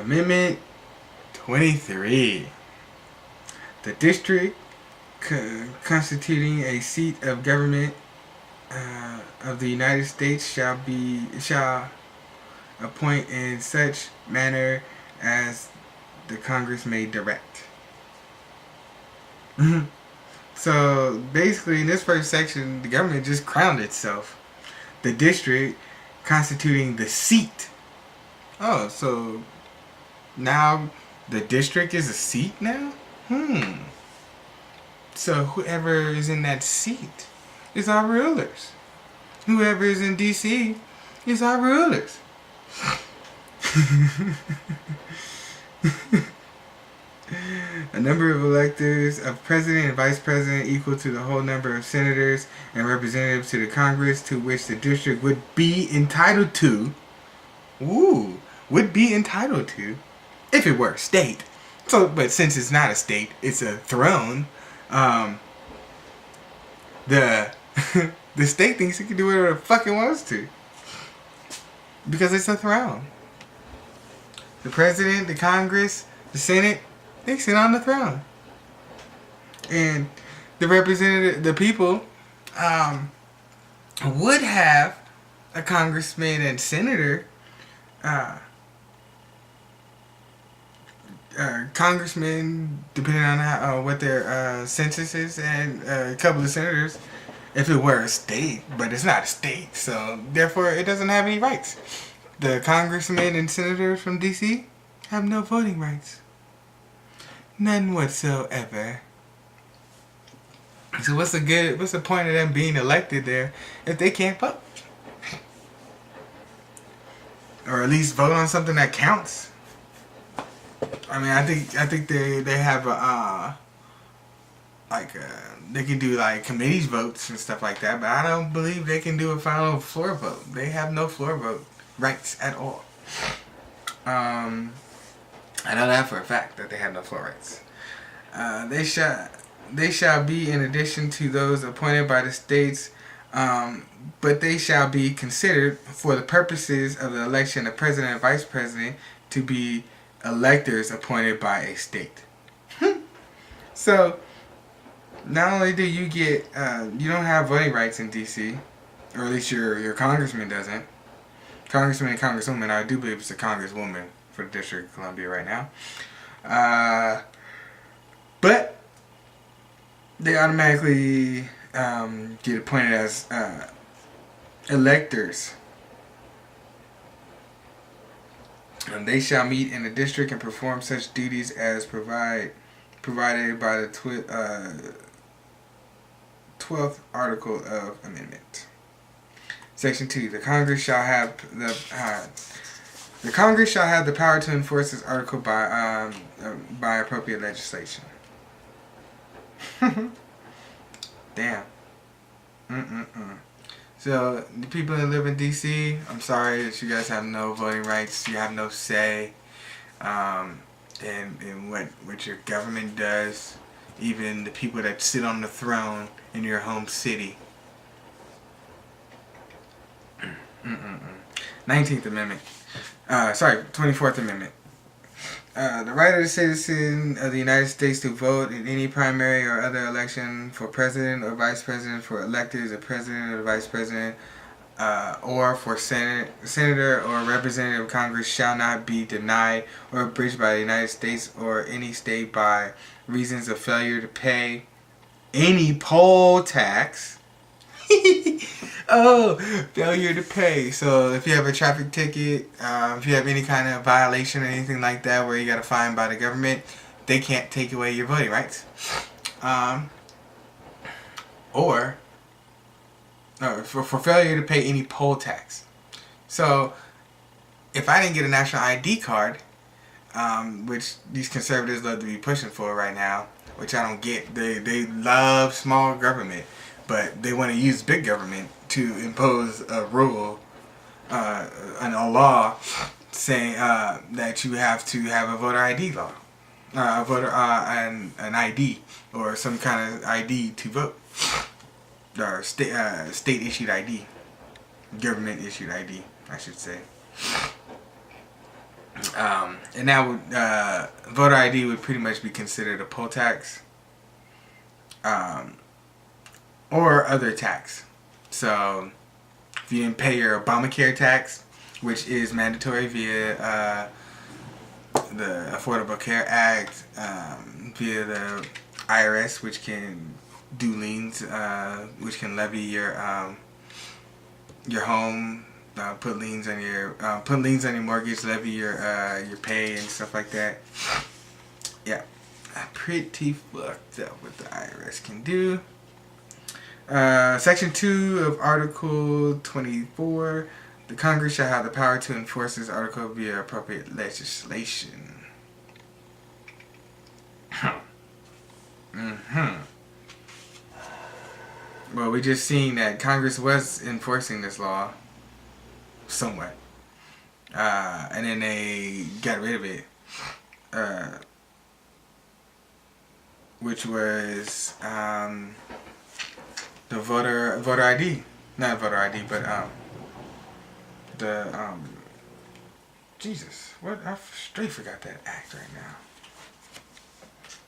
Amendment 23. The district constituting a seat of government of the United States shall appoint in such manner as the Congress may direct. So basically, in this first section, the government just crowned itself. The district constituting the seat. Oh, so now the district is a seat now? So whoever is in that seat is our rulers. Whoever is in D.C. is our rulers. A number of electors of president and vice president equal to the whole number of senators and representatives to the Congress to which the district would be entitled to. Would be entitled to if it were a state. So, but since it's not a state, it's a throne. The the state thinks it can do whatever the fuck it wants to because it's a throne. The president, the Congress, the Senate, they sit on the throne, and the people, would have a congressman and senator. Congressmen, depending on what their census is, and a couple of senators, if it were a state, but it's not a state, so therefore it doesn't have any rights. The congressmen and senators from D.C. have no voting rights. None whatsoever. So what's the point of them being elected there if they can't vote? Or at least vote on something that counts. I mean, I think they have they can do like committees votes and stuff like that, but I don't believe they can do a final floor vote. They have no floor vote rights at all. I know that for a fact that they have no floor rights. They shall be in addition to those appointed by the states, but they shall be considered for the purposes of the election of president and vice president to be electors appointed by a state. So, not only do you get, you don't have voting rights in D.C., or at least your congressman doesn't. Congressman and congresswoman, I do believe it's a congresswoman for the District of Columbia right now. But they automatically get appointed as electors. And they shall meet in the district and perform such duties as provided by the 12th article of amendment. Section 2. The Congress shall have the power to enforce this article by appropriate legislation. Damn. So, the people that live in D.C., I'm sorry that you guys have no voting rights. You have no say in what your government does. Even the people that sit on the throne in your home city. 19th Amendment. 24th Amendment. The right of the citizen of the United States to vote in any primary or other election for president or vice president, for electors of president or vice president, or for senator or representative of Congress shall not be denied or abridged by the United States or any state by reasons of failure to pay any poll tax. Oh, failure to pay. So if you have a traffic ticket, if you have any kind of violation or anything like that where you got a fine by the government, they can't take away your voting rights. Or for failure to pay any poll tax. So if I didn't get a national ID card, which these conservatives love to be pushing for right now, which I don't get. They love small government, but they want to use big government to impose a rule, and a law saying that you have to have a voter ID law, an ID or some kind of ID to vote, or state issued ID, government issued ID, I should say. And that would voter ID would pretty much be considered a poll tax, or other tax. So if you didn't pay your Obamacare tax, which is mandatory via the Affordable Care Act, via the IRS, which can do liens, which can levy your home, put liens on your mortgage, levy your pay and stuff like that. Yeah, pretty fucked up what the IRS can do. Section 2 of Article 24. The Congress shall have the power to enforce this article via appropriate legislation. Well, we just seen that Congress was enforcing this law somewhat. And then they got rid of it. Which was the voter ID. Not voter ID, but Jesus, what? I straight forgot that act right now.